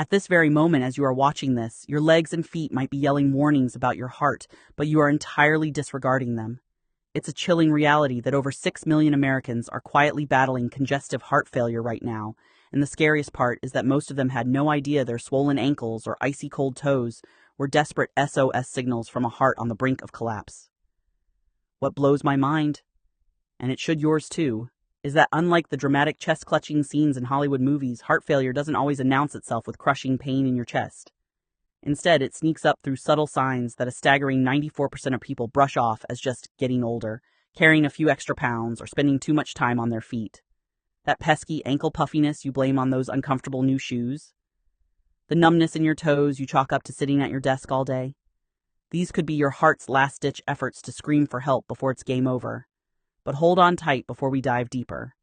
At this very moment, as you are watching this, your legs and feet might be yelling warnings about your heart, but you are entirely disregarding them. It's a chilling reality that over 6 million Americans are quietly battling congestive heart failure right now, and the scariest part is that most of them had no idea their swollen ankles or icy cold toes were desperate SOS signals from a heart on the brink of collapse. What blows my mind, and it should yours too, is that unlike the dramatic chest-clutching scenes in Hollywood movies, heart failure doesn't always announce itself with crushing pain in your chest. Instead, it sneaks up through subtle signs that a staggering 94% of people brush off as just getting older, carrying a few extra pounds, or spending too much time on their feet. That pesky ankle puffiness you blame on those uncomfortable new shoes. The numbness in your toes you chalk up to sitting at your desk all day. These could be your heart's last-ditch efforts to scream for help before it's game over. But hold on tight before we dive deeper.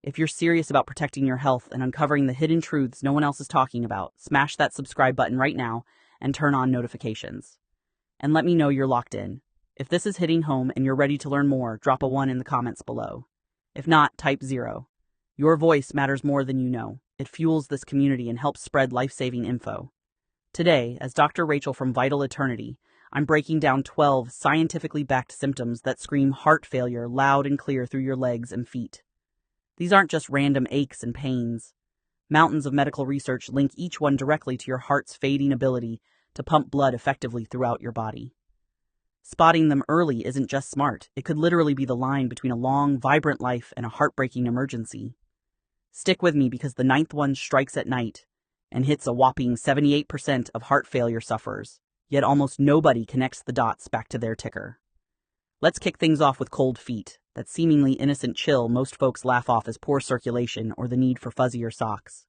If you're serious about protecting your health and uncovering the hidden truths no one else is talking about, smash that subscribe button right now and turn on notifications. And let me know you're locked in. If this is hitting home and you're ready to learn more, drop a 1 in the comments below. If not, type 0. Your voice matters more than you know. It fuels this community and helps spread life-saving info. Today, as Dr. Rachel from Vital Eternity, I'm breaking down 12 scientifically backed symptoms that scream heart failure loud and clear through your legs and feet. These aren't just random aches and pains. Mountains of medical research link each one directly to your heart's fading ability to pump blood effectively throughout your body. Spotting them early isn't just smart. It could literally be the line between a long, vibrant life and a heartbreaking emergency. Stick with me because the 9th one strikes at night and hits a whopping 78% of heart failure sufferers, yet almost nobody connects the dots back to their ticker. Let's kick things off with cold feet, that seemingly innocent chill most folks laugh off as poor circulation or the need for fuzzier socks.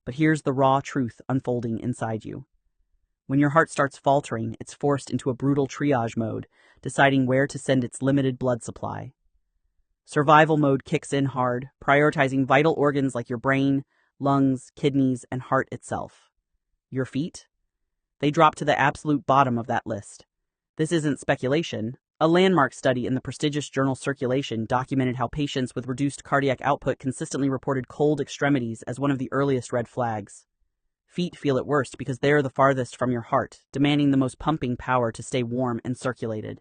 But here's the raw truth unfolding inside you. When your heart starts faltering, it's forced into a brutal triage mode, deciding where to send its limited blood supply. Survival mode kicks in hard, prioritizing vital organs like your brain, lungs, kidneys, and heart itself. Your feet? They drop to the absolute bottom of that list. This isn't speculation. A landmark study in the prestigious journal Circulation documented how patients with reduced cardiac output consistently reported cold extremities as one of the earliest red flags. Feet feel it worst because they're the farthest from your heart, demanding the most pumping power to stay warm and circulated.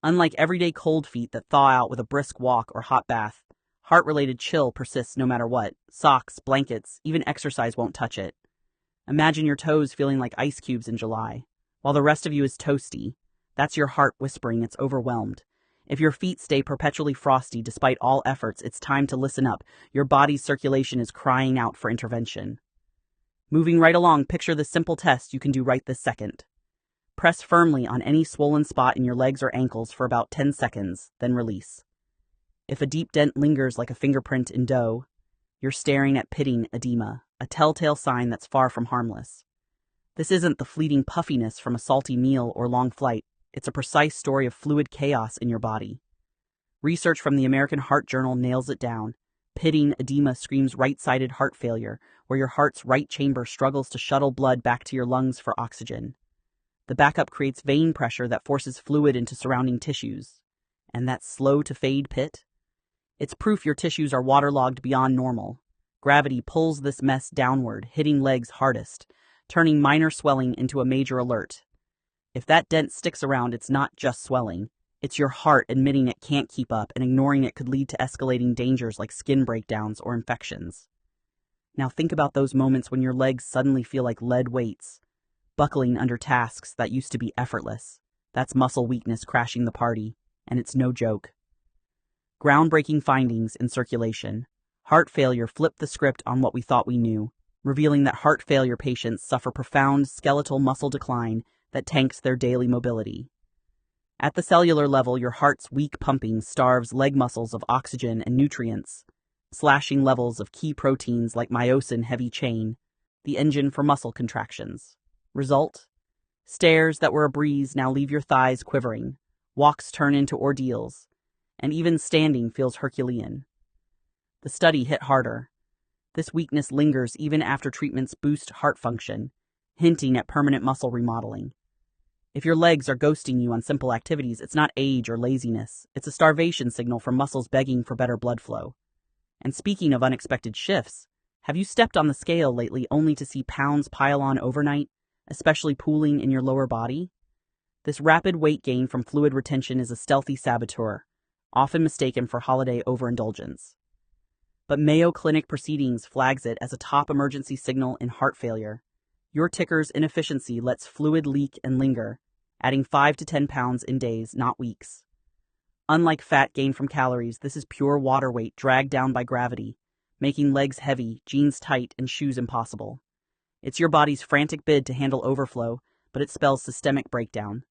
Unlike everyday cold feet that thaw out with a brisk walk or hot bath, heart-related chill persists no matter what. Socks, blankets, even exercise won't touch it. Imagine your toes feeling like ice cubes in July, while the rest of you is toasty. That's your heart whispering it's overwhelmed. If your feet stay perpetually frosty despite all efforts, it's time to listen up. Your body's circulation is crying out for intervention. Moving right along, picture the simple test you can do right this second. Press firmly on any swollen spot in your legs or ankles for about 10 seconds, then release. If a deep dent lingers like a fingerprint in dough, you're staring at pitting edema, a telltale sign that's far from harmless. This isn't the fleeting puffiness from a salty meal or long flight. It's a precise story of fluid chaos in your body. Research from the American Heart Journal nails it down. Pitting edema screams right-sided heart failure, where your heart's right chamber struggles to shuttle blood back to your lungs for oxygen. The backup creates vein pressure that forces fluid into surrounding tissues. And that slow-to-fade pit? It's proof your tissues are waterlogged beyond normal. Gravity pulls this mess downward, hitting legs hardest, turning minor swelling into a major alert. If that dent sticks around, it's not just swelling. It's your heart admitting it can't keep up, and ignoring it could lead to escalating dangers like skin breakdowns or infections. Now think about those moments when your legs suddenly feel like lead weights, buckling under tasks that used to be effortless. That's muscle weakness crashing the party, and it's no joke. Groundbreaking findings in Circulation. Heart failure flipped the script on what we thought we knew, revealing that heart failure patients suffer profound skeletal muscle decline that tanks their daily mobility. At the cellular level, your heart's weak pumping starves leg muscles of oxygen and nutrients, slashing levels of key proteins like myosin heavy chain, the engine for muscle contractions. Result? Stairs that were a breeze now leave your thighs quivering, walks turn into ordeals, and even standing feels Herculean. The study hit harder. This weakness lingers even after treatments boost heart function, hinting at permanent muscle remodeling. If your legs are ghosting you on simple activities, it's not age or laziness. It's a starvation signal from muscles begging for better blood flow. And speaking of unexpected shifts, Have you stepped on the scale lately only to see pounds pile on overnight, especially pooling in your lower body? This rapid weight gain from fluid retention is a stealthy saboteur, often mistaken for holiday overindulgence. But Mayo Clinic Proceedings flags it as a top emergency signal in heart failure. Your ticker's inefficiency lets fluid leak and linger, adding 5 to 10 pounds in days, not weeks. Unlike fat gained from calories, this is pure water weight dragged down by gravity, making legs heavy, jeans tight, and shoes impossible. It's your body's frantic bid to handle overflow, but it spells systemic breakdown.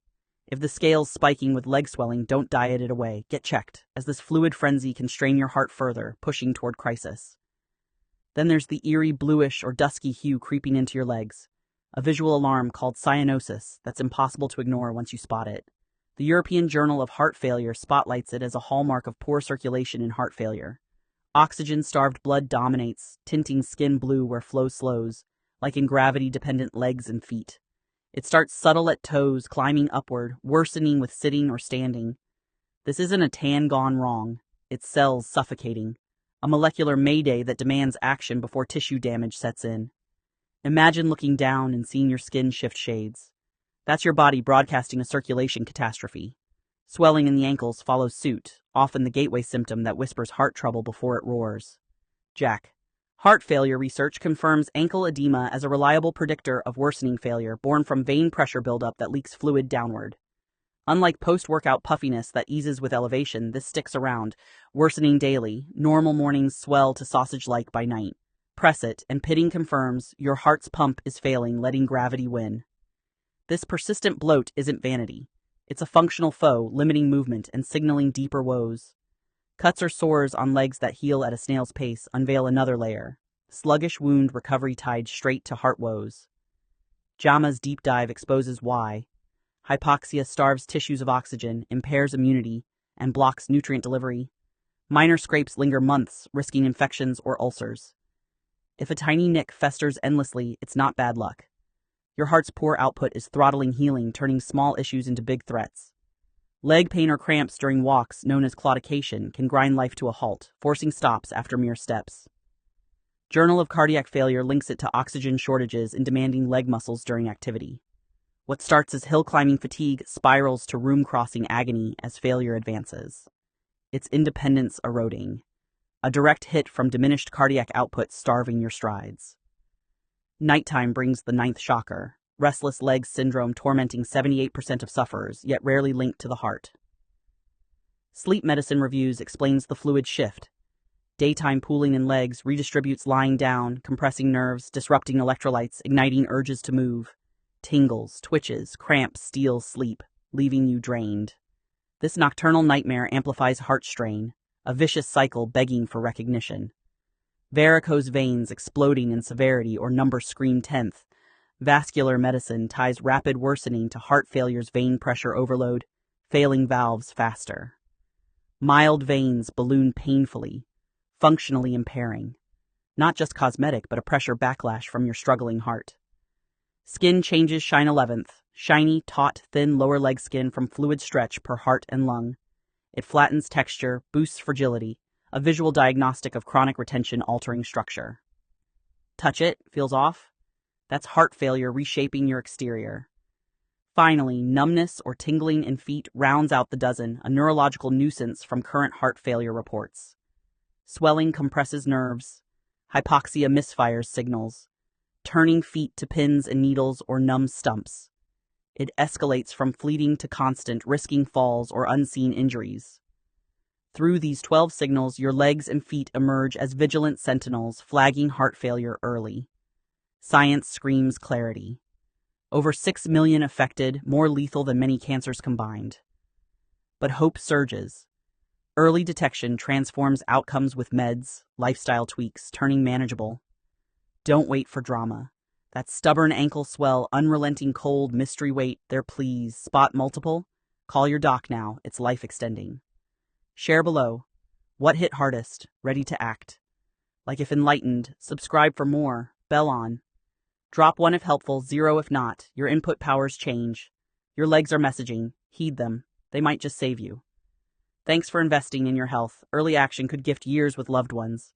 If the scale's spiking with leg swelling, don't diet it away. Get checked, as this fluid frenzy can strain your heart further, pushing toward crisis. Then there's the eerie bluish or dusky hue creeping into your legs, a visual alarm called cyanosis that's impossible to ignore once you spot it. The European Journal of Heart Failure spotlights it as a hallmark of poor circulation in heart failure. Oxygen-starved blood dominates, tinting skin blue where flow slows, like in gravity-dependent legs and feet. It starts subtle at toes, climbing upward, worsening with sitting or standing. This isn't a tan gone wrong. It's cells suffocating, a molecular mayday that demands action before tissue damage sets in. Imagine looking down and seeing your skin shift shades. That's your body broadcasting a circulation catastrophe. Swelling in the ankles follows suit, often the gateway symptom that whispers heart trouble before it roars. JACC. Heart failure research confirms ankle edema as a reliable predictor of worsening failure born from vein pressure buildup that leaks fluid downward. Unlike post-workout puffiness that eases with elevation, this sticks around, worsening daily. Normal mornings swell to sausage-like by night. Press it, and pitting confirms your heart's pump is failing, letting gravity win. This persistent bloat isn't vanity. It's a functional foe, limiting movement and signaling deeper woes. Cuts or sores on legs that heal at a snail's pace unveil another layer. Sluggish wound recovery tied straight to heart woes. JAMA's deep dive exposes why. Hypoxia starves tissues of oxygen, impairs immunity, and blocks nutrient delivery. Minor scrapes linger months, risking infections or ulcers. If a tiny nick festers endlessly, it's not bad luck. Your heart's poor output is throttling healing, turning small issues into big threats. Leg pain or cramps during walks, known as claudication, can grind life to a halt, forcing stops after mere steps. Journal of Cardiac Failure links it to oxygen shortages and demanding leg muscles during activity. What starts as hill-climbing fatigue spirals to room-crossing agony as failure advances. Its independence eroding. A direct hit from diminished cardiac output starving your strides. Nighttime brings the ninth shocker, restless legs syndrome tormenting 78% of sufferers, yet rarely linked to the heart. Sleep Medicine Reviews explains the fluid shift. Daytime pooling in legs redistributes lying down, compressing nerves, disrupting electrolytes, igniting urges to move. Tingles, twitches, cramps steal sleep, leaving you drained. This nocturnal nightmare amplifies heart strain, a vicious cycle begging for recognition. Varicose veins exploding in severity or numbers scream 10th. Vascular medicine ties rapid worsening to heart failure's vein pressure overload, failing valves faster. Mild veins balloon painfully, functionally impairing. Not just cosmetic, but a pressure backlash from your struggling heart. Skin changes shine 11th, shiny, taut, thin lower leg skin from fluid stretch per heart and lung. It flattens texture, boosts fragility, a visual diagnostic of chronic retention altering structure. Touch it, feels off? That's heart failure reshaping your exterior. Finally, numbness or tingling in feet rounds out the dozen, a neurological nuisance from current heart failure reports. Swelling compresses nerves. Hypoxia misfires signals. Turning feet to pins and needles or numb stumps. It escalates from fleeting to constant, risking falls or unseen injuries. Through these 12 signals, your legs and feet emerge as vigilant sentinels, flagging heart failure early. Science screams clarity. Over 6 million affected, more lethal than many cancers combined. But hope surges. Early detection transforms outcomes with meds, lifestyle tweaks, turning manageable. Don't wait for drama. That stubborn ankle swell, unrelenting cold, mystery weight, there please. Spot multiple? Call your doc now, it's life extending. Share below. What hit hardest? Ready to act. Like if enlightened, subscribe for more, bell on. Drop 1 if helpful, 0 if not. Your input powers change. Your legs are messaging. Heed them. They might just save you. Thanks for investing in your health. Early action could gift years with loved ones.